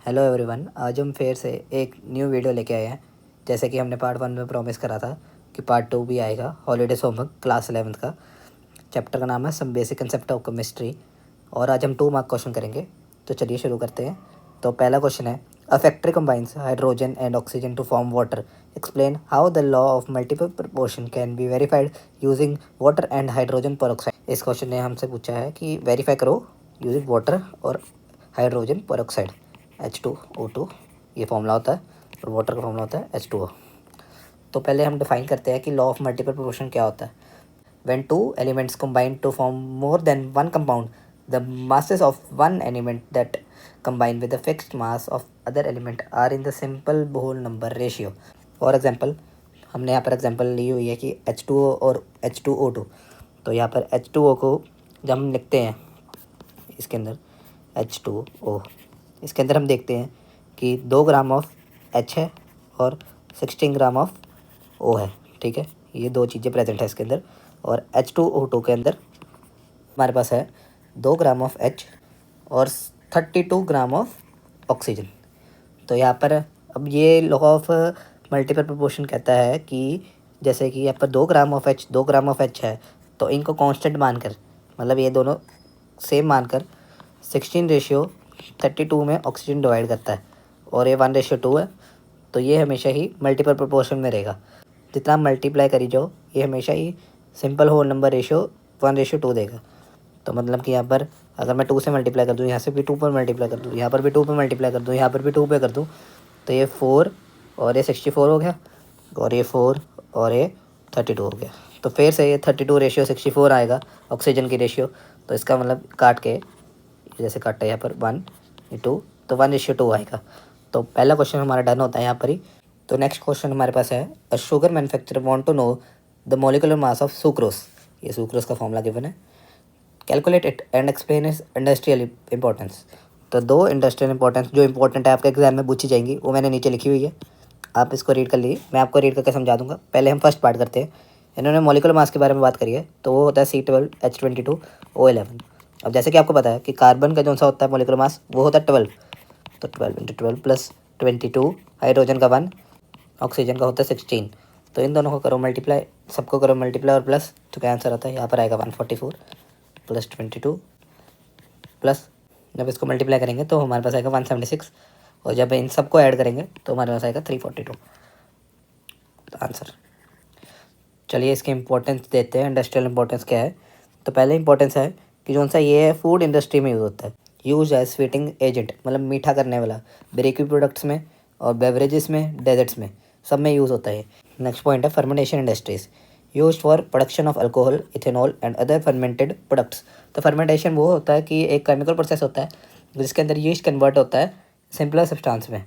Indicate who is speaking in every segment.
Speaker 1: Hello everyone, आज हम फिर से एक न्यू वीडियो लेके आए हैं। जैसे कि हमने पार्ट 1 में प्रॉमिस करा था कि पार्ट 2 भी आएगा। हॉलीडेज होमवर्क क्लास 11th का चैप्टर का नाम है some basic concept of chemistry और आज हम 2 मार्क क्वेश्चन करेंगे। तो चलिए शुरू करते हैं। तो पहला क्वेश्चन है, a factory combines hydrogen and oxygen to form water. Explain how the law of multiple proportion can be verified using water and hydrogen peroxide. इस क्वेश्चन ने हमसे पूछा है कि वेरीफाई करो यूजिंग वाटर और हाइड्रोजन पेरोक्साइड H2O2 ये formula होता है और वाटर का फॉर्मूला होता है H2O। तो पहले हम डिफाइन करते हैं कि लॉ ऑफ मल्टीपल प्रोपोर्शन क्या होता है। When two elements combine to form more than one compound, the masses of one element that combine with the fixed mass of other element are in the simple whole number ratio। For example, हमने यहाँ पर example ली हुई है कि H2O और H2O2। तो यहाँ पर H2O को जब हम लिखते हैं इसके अंदर H2O, इसके अंदर हम देखते हैं कि 2 ग्राम ऑफ H है और 16 ग्राम ऑफ O है। ठीक है, ये 2 चीज़ें प्रेजेंट है इसके अंदर। और H2O2 के अंदर हमारे पास है 2 ग्राम ऑफ H और 32 ग्राम ऑफ ऑक्सीजन। तो यहाँ पर अब ये लॉ ऑफ मल्टीपल प्रोपोर्शन कहता है कि जैसे कि यहाँ पर 2 ग्राम ऑफ H है, तो इनको कांस्टेंट मानकर, मतलब ये दोनों सेम मानकर 16:32 में ऑक्सीजन डिवाइड करता है और ये 1:2 है। तो ये हमेशा ही मल्टीपल प्रोपोर्शन में रहेगा। जितना मल्टीप्लाई करी जाओ ये हमेशा ही सिंपल होल नंबर रेशियो 1:2 देगा। तो मतलब कि यहाँ पर अगर मैं 2 से मल्टीप्लाई कर दूँ, यहाँ से भी 2 पर मल्टीप्लाई कर दूँ, यहाँ पर भी 2 पर मल्टीप्लाई कर दूँ, यहाँ पर भी 2 पे कर दूँ, तो ये 4 और ये 64 हो गया और ये 4 और ये 32 हो गया। तो फिर से ये 32:64 आएगा ऑक्सीजन की रेशियो। तो इसका मतलब काट के जैसे काटा यहाँ पर 1:2, तो 1:2 आएगा। तो पहला क्वेश्चन हमारा डन होता है यहाँ पर ही। तो नेक्स्ट क्वेश्चन हमारे पास है, a sugar manufacturer want to know the molecular mass of sucrose. ये सुक्रोस का फॉर्मूला गिवन है। Calculate it and explain is industrial importance. तो 2 इंडस्ट्रियल इंपॉर्टेंस जो इंपॉर्टेंट है आपके एग्जाम में पूछी जाएंगी वो मैंने नीचे लिखी हुई है, आप इसको रीड कर लीजिए। मैं आपको रीड करके समझा दूंगा। पहले हम फर्स्ट पार्ट करते हैं। इन्होंने मॉलिक्यूलर मास के बारे में बात करी है, तो वो होता है C12H22O11। अब जैसे कि आपको पता है कि कार्बन का जो सा होता है मॉलिक्यूलर मास वो होता है 12। तो 12 × 12 प्लस 22, हाइड्रोजन का 1, ऑक्सीजन का होता है 16। तो इन दोनों को करो मल्टीप्लाई, सबको करो मल्टीप्लाई और प्लस, तो क्या आंसर आता है, यहाँ पर आएगा 144 प्लस 22 प्लस, जब इसको मल्टीप्लाई करेंगे तो हमारे पास आएगा 176 और जब इन सबको ऐड करेंगे तो हमारे पास आएगा 342 आंसर। चलिए इसकी इंपॉर्टेंस देते हैं, इंडस्ट्रियल इंपॉर्टेंस क्या है। तो पहले इंपॉर्टेंस है कि जो सा ये है फूड इंडस्ट्री में यूज़ होता है, यूज एज स्वीटिंग एजेंट, मतलब मीठा करने वाला, बेकरी प्रोडक्ट्स में और बेवरेजेस में, डेजर्ट्स में, सब में यूज़ होता है। नेक्स्ट पॉइंट है fermentation industries, use for production of alcohol, ethanol and other fermented products. तो फर्मेंटेशन वो होता है कि एक केमिकल प्रोसेस होता है जिसके अंदर यीस्ट कन्वर्ट होता है सिंपलर सब्सटेंस में,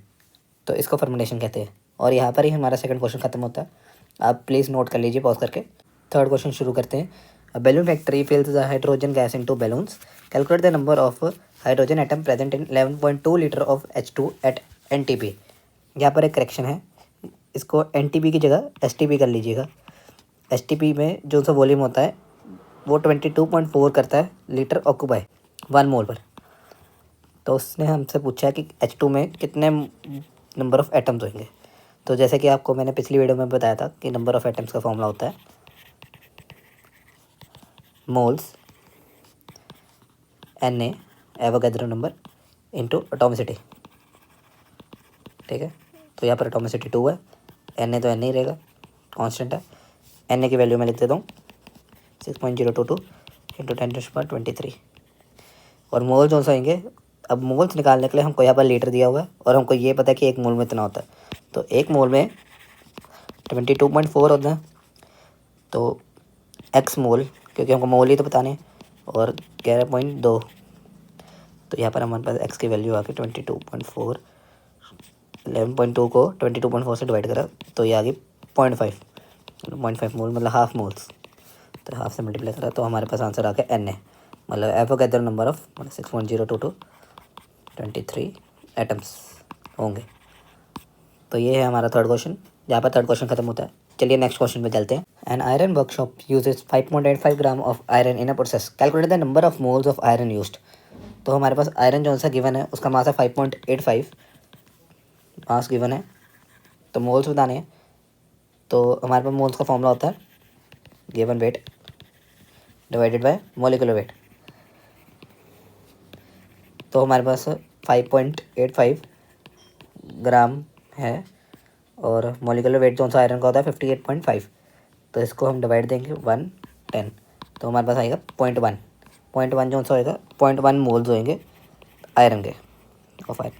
Speaker 1: तो इसको फर्मेंटेशन कहते हैं। और यहाँ पर ही हमारा सेकंड क्वेश्चन खत्म होता है। आप प्लीज़ नोट कर लीजिए पॉज करके। थर्ड क्वेश्चन शुरू करते हैं। A balloon factory fills the hydrogen gas into balloons. Calculate the number of hydrogen atom present in 11.2 litre of H2 at NTP। यहाँ पर एक करेक्शन है, इसको NTP की जगह STP कर लीजिएगा। STP में जो सा वॉल्यूम होता है वो 22.4 करता है लीटर ऑक्यूपाई 1 मोल पर। तो उसने हमसे पूछा है कि H2 में कितने नंबर ऑफ़ एटम्स होंगे। तो जैसे कि आपको मैंने पिछली वीडियो में बताया था कि नंबर ऑफ़ एटम्स का फॉर्मूला होता है moles Na Avogadro number into atomicity. ठीक है, तो यहाँ पर एटॉमिसिटी 2 है, Na तो Na ही रहेगा, कांस्टेंट है। Na की वैल्यू मैं लिख देता हूँ 6.022 इंटू 10⁻23। और मोल जो सा होंगे, अब मोल्स निकालने के लिए हमको यहाँ पर लीटर दिया हुआ है और हमको ये पता है कि 1 मोल में इतना होता है। तो 1 मोल में 22.4 होता है, तो x मोल, क्योंकि हमको मोल ही तो बताने, और 11.2। तो यहाँ पर हमारे पास x की वैल्यू आ गई 22.4। 11.2 को 22.4 से डिवाइड करा तो ये आ गई 0.5 मोल, मतलब हाफ मोल्स। तो हाफ से मल्टीप्लाई करा तो हमारे पास आंसर आ गया Na, मतलब एवोगैड्रो नंबर ऑफ 6.022 23 एटम्स होंगे। तो ये है हमारा थर्ड क्वेश्चन, जहाँ पर थर्ड क्वेश्चन खत्म होता है। चलिए नेक्स्ट क्वेश्चन पे चलते हैं। An iron workshop uses 5.85 gram of iron in a process. Calculate the number of moles of iron used. तो हमारे पास आयरन जो सा गिवन है उसका मास है 5.85 मास गिवन है तो मोल्स बताने हैं। तो हमारे पास मोल्स का फॉर्मूला होता है given weight divided by molecular weight. तो हमारे पास 5.85 ग्राम है और मोलिकुलर वेट जो सा आयरन का होता है 58.5। तो इसको हम डिवाइड देंगे 110 तो हमारे पास आएगा 0.1 जो सा होएगा 0.1 मोल्स होंगे आयरन के ऑफ आयरन।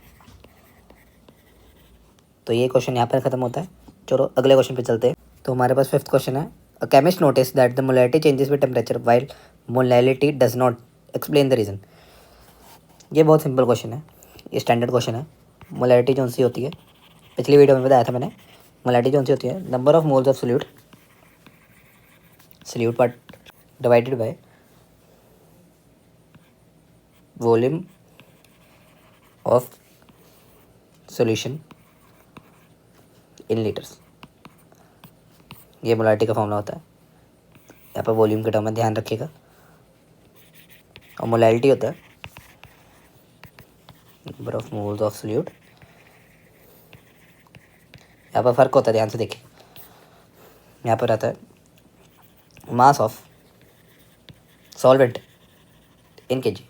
Speaker 1: तो ये क्वेश्चन यहाँ पर ख़त्म होता है। चलो अगले क्वेश्चन पे चलते हैं। तो हमारे पास 5th क्वेश्चन है a chemist notice that the molarity changes with temperature while molarity does not explain the reason. ये बहुत सिंपल क्वेश्चन है, ये स्टैंडर्ड क्वेश्चन है। मोलैरिटी जो सी होती है पिछली वीडियो में बताया था मैंने। मोलैरिटी जो सी होती है number of moles of solute part divided by volume of solution in litres. ये मोलैरिटी का फॉर्मूला होता है। यहाँ पर वॉल्यूम के टर्म में ध्यान रखिएगा और मोलैरिटी होता है number of moles of solute. यहाँ पर फ़र्क होता है, ध्यान से देखिए। यहाँ पर आता है mass of solvent in KG.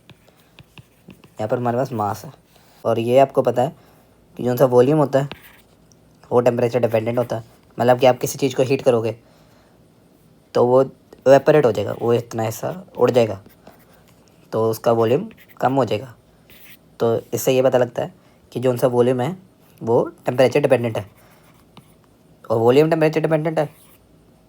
Speaker 1: यहाँ पर हमारे पास मास है और ये आपको पता है कि जो सा वॉल्यूम होता है वो टेम्परेचर डिपेंडेंट होता है। मतलब कि आप किसी चीज़ को हीट करोगे तो वो वेपरेट हो जाएगा, वो इतना हिस्सा उड़ जाएगा तो उसका वॉल्यूम कम हो जाएगा। तो इससे ये पता लगता है कि जो सा वॉल्यूम है वो टेम्परेचर डिपेंडेंट है और वॉल्यूम टेम्परेचर डिपेंडेंट है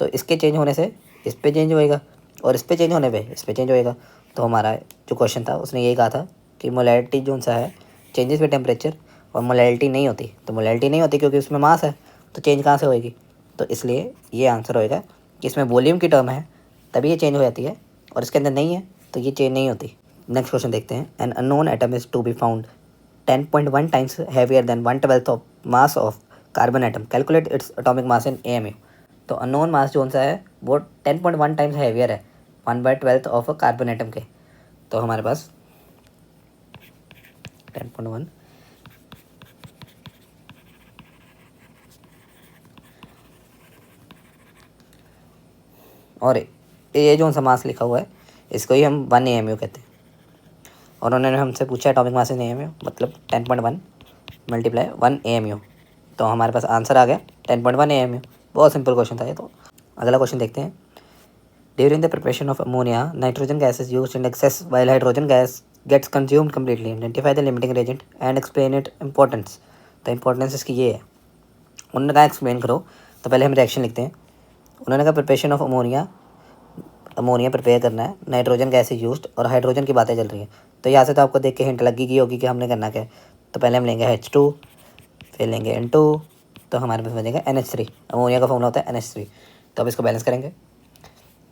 Speaker 1: तो इसके चेंज होने से इस पे चेंज होएगा और इस पे चेंज होने पे इस पे चेंज होएगा। तो हमारा जो क्वेश्चन था उसने यही कहा था कि मोलैरिटी जो सा है चेंजेस विद टेम्परेचर और मोलैरिटी नहीं होती। तो मोलैरिटी नहीं होती क्योंकि उसमें मास है तो चेंज कहाँ से होएगी। तो इसलिए ये आंसर होएगा कि इसमें वॉल्यूम की टर्म है तभी ये चेंज हो जाती है और इसके अंदर नहीं है तो ये चेंज नहीं होती। नेक्स्ट क्वेश्चन देखते हैं। An unknown atom is to be found 10.1 times heavier than 1/12 of mass of carbon atom, calculate its atomic mass in AMU। तो अननोन मास जो सा है वो 10.1 टाइम्स हैवियर है 1/12 ऑफ कार्बन एटम के। तो हमारे पास 10.1 और ये जो सा मास लिखा हुआ है इसको ही हम 1 AMU कहते हैं और उन्होंने हमसे पूछा एटॉमिक मास इन AMU मतलब 10.1 मल्टीप्लाई 1 AMU। तो हमारे पास आंसर आ गया 10.1 AMU। बहुत सिंपल क्वेश्चन था ये। तो अगला क्वेश्चन देखते हैं। During the preparation of ammonia nitrogen gas is used in excess while hydrogen gas gets consumed completely, identify the limiting agent and explain it importance. तो इंपॉर्टेंस इसकी ये है, उन्होंने कहा एक्सप्लेन करो। तो पहले हम रिएक्शन लिखते हैं। उन्होंने कहा preparation of ammonia, ammonia prepare करना है, नाइट्रोजन गैस इज यूज्ड और हाइड्रोजन की बातें चल रही हैं। तो यहाँ से तो आपको देख के हिंट लगी गई होगी कि हमने करना क्या है। तो पहले हम लेंगे H2 फिर लेंगे N2 तो हमारे पास बनेगा NH3। अमोनिया का फॉर्मूला होता है NH3। तो अब इसको बैलेंस करेंगे।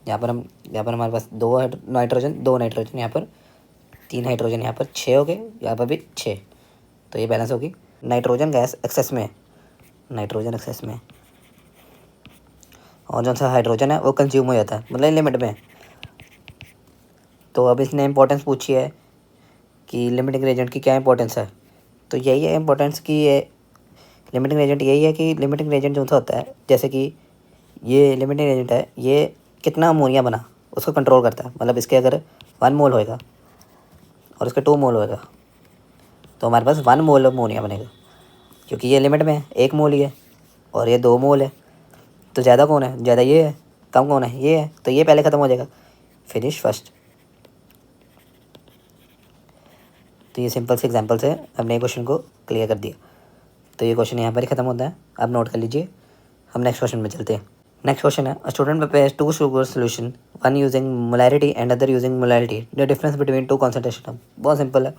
Speaker 1: यहाँ पर हमारे पास 2 नाइट्रोजन यहाँ पर 3 हाइड्रोजन यहाँ पर 6 हो गए, यहाँ पर भी 6। तो ये बैलेंस होगी। नाइट्रोजन गैस एक्सेस में, नाइट्रोजन एक्सेस में और जो सा हाइड्रोजन है वो कंज्यूम हो जाता है मतलब लिमिट में। तो अब इसने इंपॉर्टेंस पूछी है कि लिमिटिंग एजेंट की क्या इंपॉर्टेंस है। तो यही है इंपॉर्टेंस की, ये लिमिटिंग एजेंट यही है कि लिमिटिंग एजेंट जो सा होता है जैसे कि ये लिमिटिंग एजेंट है, ये कितना अमोनिया बना उसको कंट्रोल करता है। मतलब इसके अगर 1 मोल होएगा और इसका 2 मोल होएगा तो हमारे पास 1 मोल अमोनिया बनेगा क्योंकि ये लिमिट में है, 1 मोल ही है और ये 2 मोल है। तो ज़्यादा कौन है, ज़्यादा ये है, कम कौन है, ये है। तो ये पहले ख़त्म हो जाएगा, फिनिश फर्स्ट। तो ये सिंपल से एग्जांपल से हमने क्वेश्चन को क्लियर कर दिया। तो ये क्वेश्चन यहाँ पर ही ख़त्म होता है, अब नोट कर लीजिए। हम नेक्स्ट क्वेश्चन में चलते हैं। नेक्स्ट क्वेश्चन है a student prepares 2 sugar solution, one using molarity and other using molarity, the difference between 2 concentration. बहुत सिंपल है,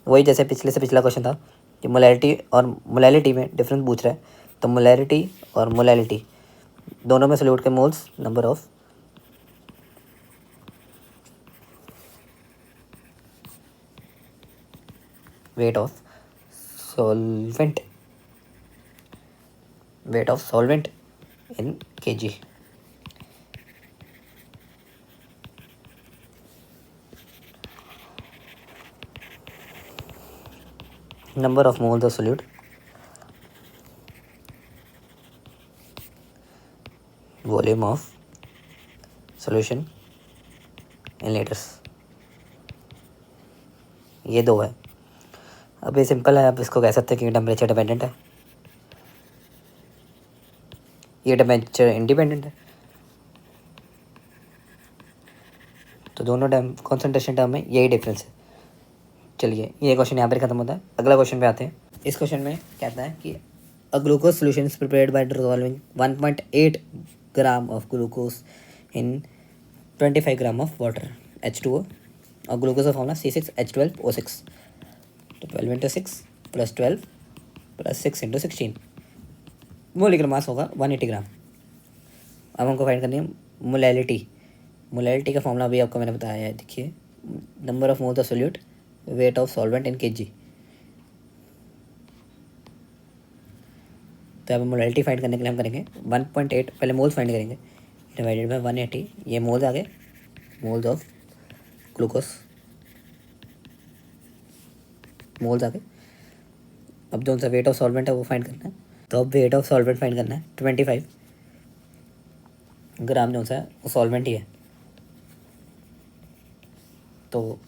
Speaker 1: वही जैसे पिछले से पिछला क्वेश्चन था कि मोलैरिटी और मोलैलिटी में डिफरेंस पूछ रहा है। तो मोलैरिटी और मोलैलिटी दोनों में सॉल्यूट के moles, number of weight of solvent, weight of solvent in kg। Number of moles of solute volume of solution in litres, ये 2 है। अब ये सिंपल है, आप इसको कह सकते हैं कि टेम्परेचर डिपेंडेंट है, ये टेम्परेचर इंडिपेंडेंट है। तो दोनों टाइम कॉन्सेंट्रेशन टर्म में यही डिफरेंस है। चलिए ये क्वेश्चन यहाँ पर ख़त्म होता है, अगला क्वेश्चन पे आते हैं। इस क्वेश्चन में कहता है कि अ glucose solution is prepared by dissolving 1.8 gram of glucose in 25 gram of water H2O और ग्लूकोज का फॉर्मूला C6H12O6। तो 12 into 6 plus 12 plus 6 into 16, molecular mass होगा 180 ग्राम। अब हमको फाइंड करनी है मोलैलिटी। मोलैलिटी का फॉर्मूला अभी आपको मैंने बताया है, देखिए, number of moles of solute, weight of solvent in kg। तो अब मोलैलिटी फाइंड करने के लिए हम करेंगे 1.8, पहले मोल्स फाइंड करेंगे, डिवाइडेड बाय 180, ये मोल्स आ गए, मोल्स ऑफ ग्लूकोज, मोल्स आ गए। अब जो सा वेट ऑफ सॉल्वेंट है वो फाइंड करना है। तो अब वेट ऑफ सॉल्वेंट फाइंड करना है, 25 ग्राम जो सा है वो सॉल्वेंट ही है, तो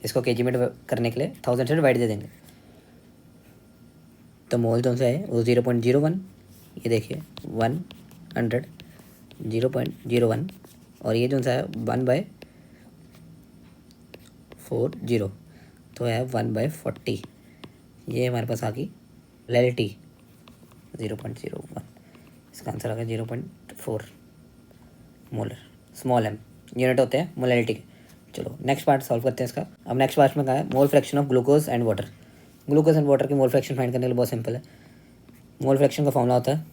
Speaker 1: इसको kg में करने के लिए 1000 से डिवाइड दे देंगे। तो मोल जो सा है वो 0.01, ये देखिए 100 0.01, और ये जो सा है 1/40, तो है 1/40। ये हमारे पास आ गई मोलैलिटी 0.01, इसका आंसर आ गया 0.4 मोलर, स्मॉल m यूनिट होते हैं मोलैलिटी के। चलो नेक्स्ट पार्ट सॉल्व करते हैं इसका। अब नेक्स्ट पार्ट में कहा है mole fraction of glucose and water. Glucose and water की मोल फ्रैक्शन फाइंड करने के लिए बहुत सिंपल है। मोल फ्रैक्शन का फॉर्मूला होता है,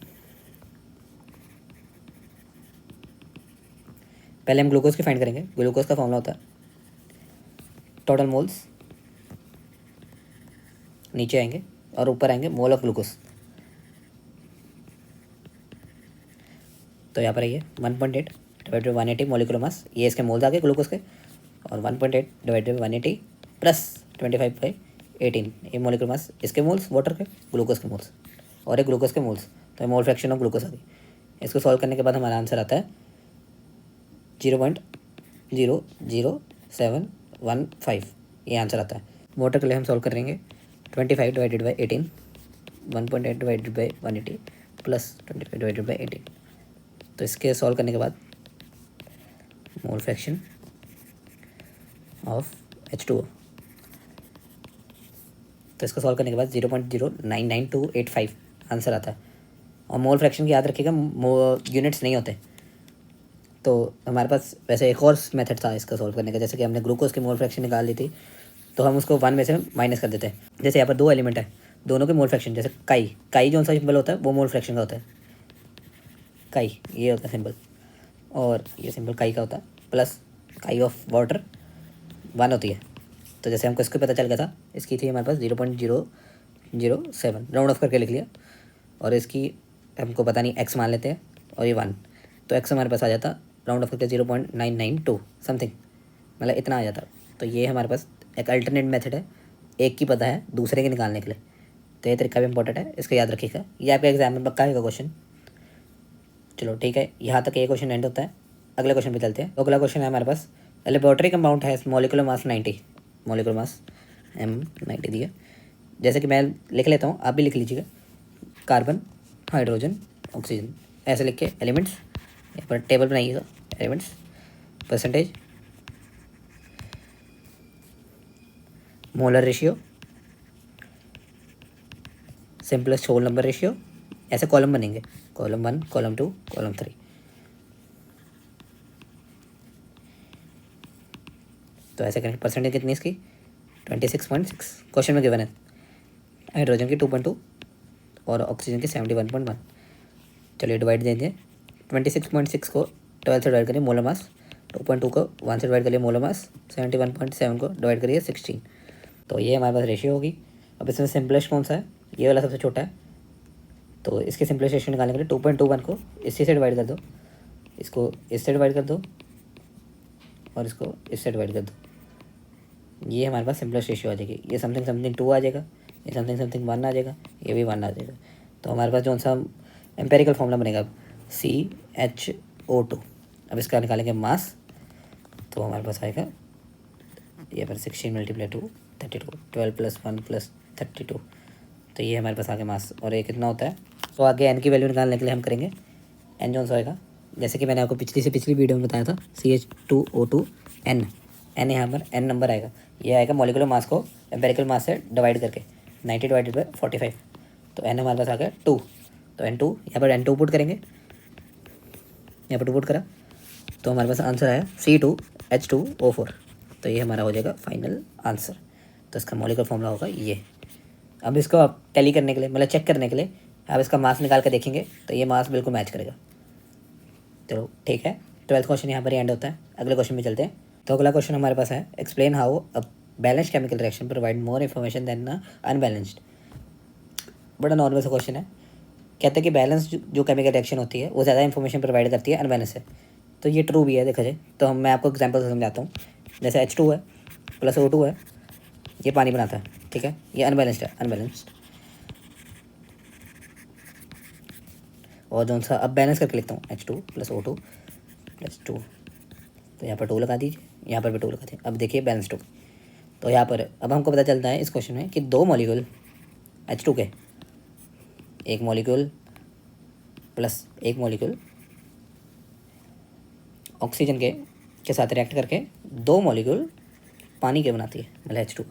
Speaker 1: पहले हम ग्लूकोज की फाइंड करेंगे। ग्लूकोज का फॉर्मूला होता है टोटल मोल्स, नीचे आएंगे और ऊपर आएंगे मोल ऑफ ग्लूकोज। तो यहाँ पर आइए 1.8 डिवाइडेड बाई 180 मोलिकुलर मास, ये इसके मोल्स आ गए ग्लूकोज के, और 1.8 डिवाइडेड बाई 180 प्लस 25/18, ये मोलिकुलर मास, इसके मोल्स वाटर के, ग्लूकोज के मोल्स, और ये ग्लूकोज के मोल्स, तो ये मोल फ्रैक्शन ऑफ ग्लूकोज आ गई। इसको सॉल्व करने के बाद हमारा आंसर आता है 0.00715, ये आंसर आता है। वाटर के लिए हम सॉल्व करेंगे 25 divided by 18, 1.8 divided by 180 plus 25 divided by 18। तो इसके सॉल्व करने के बाद मोल फ्रैक्शन ऑफ H2O, तो इसको सॉल्व करने के बाद 0.099285 आंसर आता है। और मोल फ्रैक्शन की याद रखिएगा, यूनिट्स नहीं होते। तो हमारे पास वैसे एक और मेथड था इसका सॉल्व करने का, जैसे कि हमने ग्लूकोज की मोल फ्रैक्शन निकाल ली थी, तो हम उसको 1 में से माइनस कर देते हैं। जैसे यहाँ पर 2 एलिमेंट है, दोनों के मोल फ्रैक्शन, जैसे काई जो सा सिंबल होता है वो मोल फ्रैक्शन का होता है, काई ये होता है सिंबल, और ये सिंबल काई का होता है, प्लस काई ऑफ वाटर 1 होती है। तो जैसे हमको इसको पता चल गया था, इसकी थी हमारे पास 0.007, राउंड ऑफ करके लिख लिया, और इसकी हमको पता नहीं x मान लेते हैं, और ये 1, तो x हमारे पास आ जाता राउंड ऑफ करके 0.992 समथिंग, मतलब इतना आ जाता। तो ये हमारे पास एक अल्टरनेट मेथड है, एक की पता है दूसरे के निकालने के लिए, तो ये तरीका भी इंपॉर्टेंट है, इसको याद रखिएगा, ये आपका एग्जाम में पक्का आएगा क्वेश्चन। चलो ठीक है, यहाँ तक ये क्वेश्चन एंड होता है। अगले क्वेश्चन पे चलते हैं। तो अगला क्वेश्चन है हमारे पास, लेबोरेटरी कंपाउंड है molecular mass 90, molecular mass M90 दिया। जैसे कि मैं लिख लेता हूँ, आप भी लिख लीजिएगा, कार्बन, हाइड्रोजन, ऑक्सीजन, ऐसे लिख के एलिमेंट्स यहाँ पर टेबल बनाइएगा, elements, percentage, molar ratio, simplest whole number ratio, ऐसे कॉलम बनेंगे, कॉलम 1, कॉलम 2, कॉलम 3। तो ऐसे करेंगे। परसेंटेज कितनी इसकी 26.6 क्वेश्चन में गिवन है। हाइड्रोजन की 2.2 और ऑक्सीजन की 71.1। चलिए डिवाइड देंगे, 26.6 को 12 से डिवाइड करिए मोलर मास, 2.2 को 1 से डिवाइड करिए मोलर मास, 71.7 को डिवाइड करिए 16। तो ये हमारे पास रेशियो होगी। अब इसमें सिंपलेस्ट कौन सा है, ये वाला सबसे छोटा है, तो इसके सिंपलेस्ट रेशियो निकालने के लिए 2.21 को इसी से डिवाइड कर दो, इसको इससे डिवाइड कर दो, और इसको इससे डिवाइड कर दो, ये हमारे पास सिंपलेस्ट रेशियो आ जाएगी। ये समथिंग समथिंग 2 आ जाएगा, ये समथिंग समथिंग 1 आ जाएगा, ये भी 1 आ जाएगा। तो हमारे पास जो सा एम्पेरिकल फॉर्मूला बनेगा CH2। अब इसका निकालेंगे मास, तो हमारे पास आएगा ये पर 16 × 2 32, 12 + 1 + 32, तो ये हमारे पास आगे मास। और ये कितना होता है, तो आगे एन की वैल्यू निकालने के लिए हम करेंगे एन जो होएगा, जैसे कि मैंने आपको पिछली से पिछली वीडियो में बताया था, CH2O2 N। एन यहाँ पर एन नंबर आएगा, ये आएगा मॉलिक्यूलर मास को एम्पेरिकल मास से डिवाइड करके 90 / 45, तो एन हमारे पास आ गया 2। तो N2 यहाँ पर N2 पुट करेंगे, यहाँ पर 2 पुट करा, तो हमारे पास आंसर आया C2H2O4। तो ये हमारा हो जाएगा फाइनल आंसर। तो इसका मॉलिक्यूलर फॉर्मूला होगा ये। अब इसको आप टैली करने के लिए, मतलब चेक करने के लिए आप इसका मास निकाल कर देखेंगे, तो ये मास बिल्कुल मैच करेगा। चलो ठीक है, 12th क्वेश्चन यहाँ पर ही एंड होता है। अगले क्वेश्चन में चलते हैं। तो अगला क्वेश्चन हमारे पास है, explain how a balanced chemical reaction provide more information than a unbalanced. बड़ा नॉर्मल सा क्वेश्चन है। कहते हैं कि बैलेंस जो केमिकल रिएक्शन होती है वो ज़्यादा इन्फॉर्मेशन प्रोवाइड करती है अनबैलेंस से। तो ये ट्रू भी है देखा जाए तो। मैं आपको एग्जाम्पल से समझाता हूँ। जैसे H2 है प्लस O2 है, ये पानी बनाता है, ठीक है, ये अनबैलेंस्ड है, अनबैलेंस्ड। और जो सा अब बैलेंस करके लिखता हूँ H2 + O2 + 2, तो यहाँ पर 2 लगा दीजिए, यहाँ पर भी 2 लगा दीजिए। अब देखिए बैलेंस 2। तो यहाँ पर अब हमको पता चलता है इस क्वेश्चन में कि 2 मॉलिक्यूल H2 के, एक मॉलिक्यूल प्लस एक मॉलिक्यूल ऑक्सीजन के साथ रिएक्ट करके 2 मॉलिक्यूल पानी के बनाती है, मतलब H2,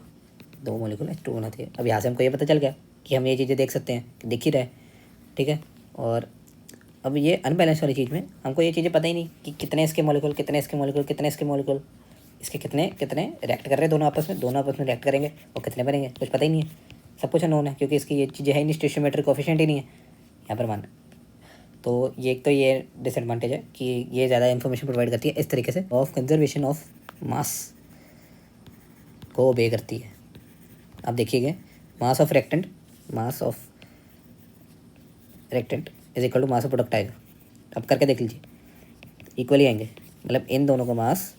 Speaker 1: 2 मॉलिक्यूल H2 बनाती है। अब यहाँ से हमको ये पता चल गया कि हम ये चीज़ें देख सकते हैं, कि दिख ही रहा है, ठीक है। और अब ये अनबैलेंस वाली चीज़ में हमको ये चीज़ें पता ही नहीं कि कितने इसके मॉलिक्यूल, कितने इसके मॉलिक्यूल, कितने इसके मॉलिक्यूल, इसके कितने कितने रिएक्ट कर रहे हैं दोनों आपस में रिएक्ट करेंगे और कितने बनेंगे, कुछ पता ही नहीं है। सब कुछ अननोन है क्योंकि इसकी ये चीज़ें है नहीं, स्टोइचियोमेट्रिक कोएफिशिएंट ही नहीं है यहाँ पर मान। तो ये डिसएडवांटेज है कि ये ज़्यादा इन्फॉर्मेशन प्रोवाइड करती है इस तरीके से, ऑफ कंजर्वेशन ऑफ मास को ओबे करती है। अब देखिएगा, mass of reactant is equal to mass of product आएगा। अब करके देख लीजिए, इक्वली आएंगे, मतलब इन दोनों का मास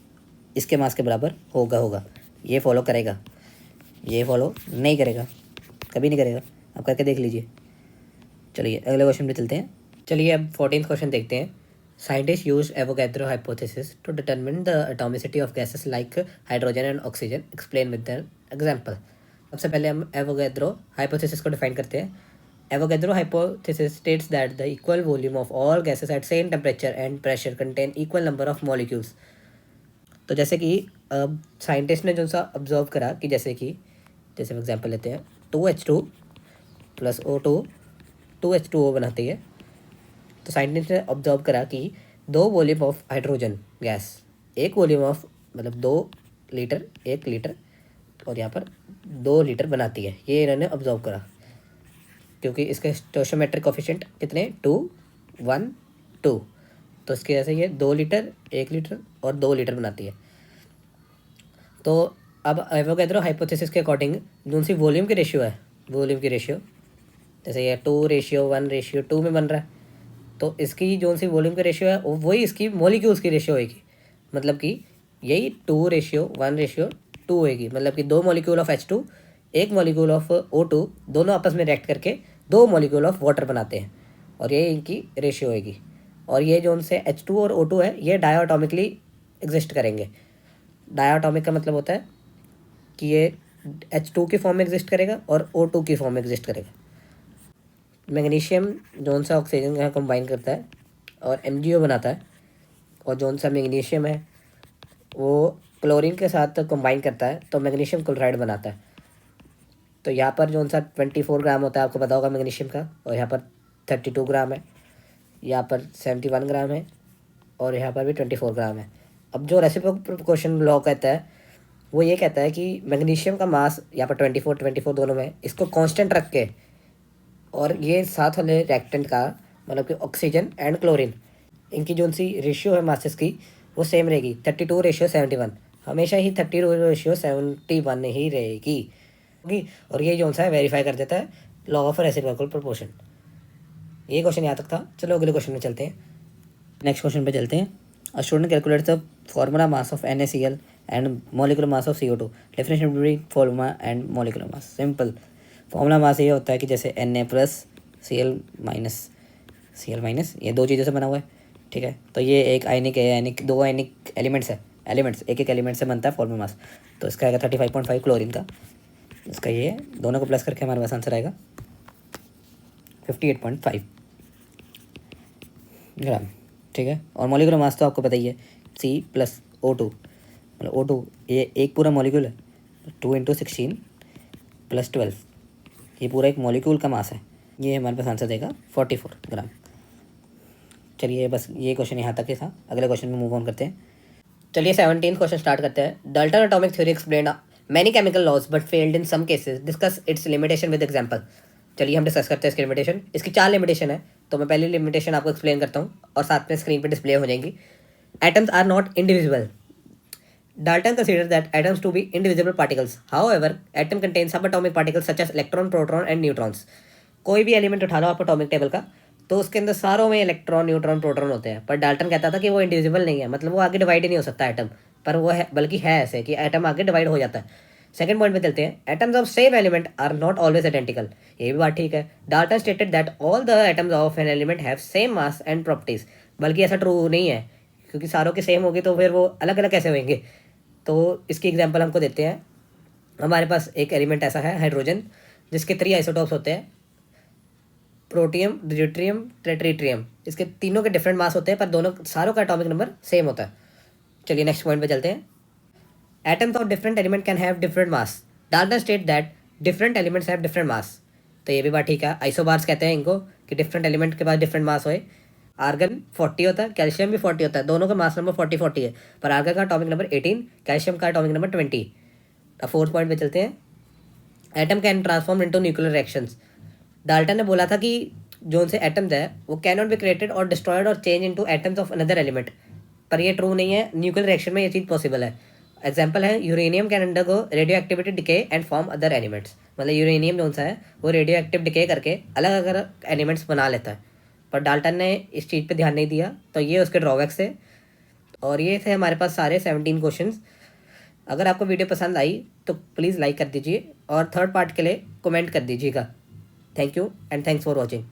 Speaker 1: इसके मास के बराबर होगा। ये फॉलो करेगा, ये फॉलो नहीं करेगा, कभी नहीं करेगा। अब करके देख लीजिए। चलिए अगले क्वेश्चन पे चलते हैं। चलिए अब 14th क्वेश्चन देखते हैं। Scientist use Avogadro hypothesis to determine the atomicity of gases like hydrogen and oxygen, explain with an example. सबसे पहले हम एवोगैड्रो हाइपोथेसिस को डिफाइन करते हैं। Avogadro hypothesis states that the equal volume of all gases at same temperature and pressure contain equal number of molecules। तो जैसे कि अब साइंटिस्ट ने जो सा ऑब्जर्व करा कि जैसे हम एग्जांपल लेते हैं 2H2 + O2 2H2O बनाती है। तो साइंटिस्ट ने ऑब्जर्व करा कि 2 वॉल्यूम ऑफ हाइड्रोजन गैस, एक वॉल्यूम ऑफ मतलब 2 लीटर 1 लीटर और यहाँ पर 2 लीटर बनाती है। ये इन्होंने ऑब्जर्व करा क्योंकि इसके स्टोइचियोमेट्रिक कोएफिशिएंट कितने 2 1 2, तो इसकी वजह से ये 2 लीटर 1 लीटर और 2 लीटर बनाती है। तो अब एवोगैड्रो हाइपोथेसिस के अकॉर्डिंग जो सी वॉल्यूम की रेशियो है, वॉल्यूम की रेशियो जैसे ये 2:1:2 में बन रहा है, तो इसकी जो सी वॉल्यूम की रेशियो है वही इसकी मॉलिक्यूल्स की रेशियो होगी। मतलब कि यही 2:1:2 होगी। मतलब कि 2 molecule of H2 1 molecule of O2 दोनों आपस में रिएक्ट करके 2 मॉलिक्यूल ऑफ वाटर बनाते हैं और ये इनकी रेशियो होगी। और ये जो उनसे H2 और O2 है ये डायटोमिकली एग्जिस्ट करेंगे। डायटोमिक का मतलब होता है कि ये H2 की फॉर्म में एग्जिस्ट करेगा और O2 की फॉर्म में एग्जिस्ट करेगा। मैग्नीशियम जो सा ऑक्सीजन का कंबाइन करता है और MgO बनाता है, और जो सा मैग्नीशियम है वो क्लोरीन के साथ कंबाइन करता है तो मैग्नीशियम क्लोराइड बनाता है। तो यहाँ पर जो सा 24 ग्राम होता है, आपको पता होगा मैग्नीशियम का, और यहाँ पर 32 ग्राम है, यहाँ पर 71 ग्राम है और यहाँ पर भी 24 ग्राम है। अब जो रेसिप्रोकेशन लॉ कहता है वो ये कहता है कि मैग्नीशियम का मास यहाँ पर 24 दोनों में, इसको कांस्टेंट रख के, और ये साथ वाले रिएक्टेंट का मतलब कि ऑक्सीजन एंड क्लोरीन, इनकी जो सी रेशियो है मासेस की वो सेम रहेगी 32:71। हमेशा ही 32:71 ही रहेगी। और ये जो सा है वेरीफाई कर देता है लॉ ऑफ रेसिप्रोकल प्रोपोर्शन। ये क्वेश्चन यहाँ तक था। चलो अगले क्वेश्चन में चलते हैं। नेक्स्ट क्वेश्चन पे चलते हैं। A student calculate the formula mass of NaCl and molecular mass of CO2, definition between formula and molecular mass. Simple formula mass ये होता है कि जैसे Na + Cl - Cl माइनस, ये दो चीज़ों से बना हुआ है, ठीक है। तो ये एक आयनिक दो आयनिक एलिमेंट्स है, एलिमेंट्स एक एक एलिमेंट से बनता है फॉर्मल मास। तो इसका आएगा 35.5 क्लोरीन का, इसका ये दोनों को प्लस करके हमारे पास आंसर आएगा 58.5 ग्राम, ठीक है। और मॉलिक्यूलर मास तो आपको पता ही है, C+O2, मतलब O2 ये एक पूरा मॉलिक्यूल है, 2 × 16 + 12, ये पूरा एक मॉलिक्यूल का मास है। ये हमारे पास आंसर देगा 44 ग्राम। चलिए बस ये क्वेश्चन यहाँ तक ही था, अगले क्वेश्चन में मूव ऑन करते हैं। चलिए 17 क्वेश्चन स्टार्ट करते हैं। Dalton atomic theory explained many chemical laws but failed in some cases, discuss its limitation with example. चलिए हम डिस्कस करते हैं इसकी लिमिटेशन। इसकी 4 लिमिटेशन है, तो मैं पहली लिमिटेशन आपको एक्सप्लेन करता हूँ और साथ में स्क्रीन पे डिस्प्ले हो जाएंगी। Atoms are not individual. Dalton considered that atoms to be indivisible particles. However, atom contains subatomic particles such as electron, proton and neutrons. कोई भी एलिमेंट उठा लो आप एटॉमिक टेबल का, तो उसके अंदर सारों में इलेक्ट्रॉन, न्यूट्रॉन, प्रोटॉन होते हैं। पर डाल्टन कहता था कि वो इंडिविजिबल नहीं है, मतलब वो आगे डिवाइड ही नहीं हो सकता एटम, पर वो है, बल्कि है ऐसे कि एटम आगे डिवाइड हो जाता है। सेकंड पॉइंट पे चलते हैं। Atoms of same element are not always identical. ये भी बात ठीक है। Dalton stated that all the atoms of an element have same mass and properties, बल्कि ऐसा ट्रू नहीं है, क्योंकि सारों के सेम होगी तो फिर वो अलग अलग कैसे होंगे। तो इसकी एग्जांपल हमको देते हैं। हमारे पास एक एलिमेंट ऐसा है हाइड्रोजन, जिसके 3 आइसोटोप्स होते हैं, प्रोटियम, ड्यूट्रियम, ट्रिटियम। इसके तीनों के डिफरेंट मास होते हैं, पर दोनों सारों का एटॉमिक नंबर सेम होता है। चलिए नेक्स्ट पॉइंट पे चलते हैं। Atoms of different element can have different mass. Dalton state that different elements have different mass. तो ये भी बात ठीक है। आइसोबार्स कहते हैं इनको, कि डिफरेंट एलिमेंट के पास डिफरेंट मास होए। आर्गन 40 होता है, कैल्शियम भी 40 होता है, दोनों का मास नंबर 40-40 है, पर आर्गन का एटॉमिक नंबर 18, कैल्शियम का एटॉमिक नंबर 20। अब फोर्थ पॉइंट पे चलते हैं। Atom can transform into nuclear reactions. Dalton ने बोला था कि जो उनसे एटम्स है वो कैन नॉट बी क्रिएटेड और डिस्ट्रॉयड और change into atoms of another element, पर ये ट्रू नहीं है। न्यूक्लियर रिएक्शन में ये चीज़ पॉसिबल है। एग्जाम्पल है, uranium can undergo radio activity decay and form other elements. मतलब यूरेनियम जो सा है वो रेडियो एक्टिव डिके करके अलग अलग एलिमेंट्स बना लेता है, पर डाल्टन ने इस चीज़ पे ध्यान नहीं दिया, तो ये उसके ड्रॉबैक्स थे। और ये थे हमारे पास सारे 17 क्वेश्चंस। अगर आपको वीडियो पसंद आई तो प्लीज़ लाइक कर दीजिए और थर्ड पार्ट के लिए कमेंट कर दीजिएगा। Thank you and thanks for watching.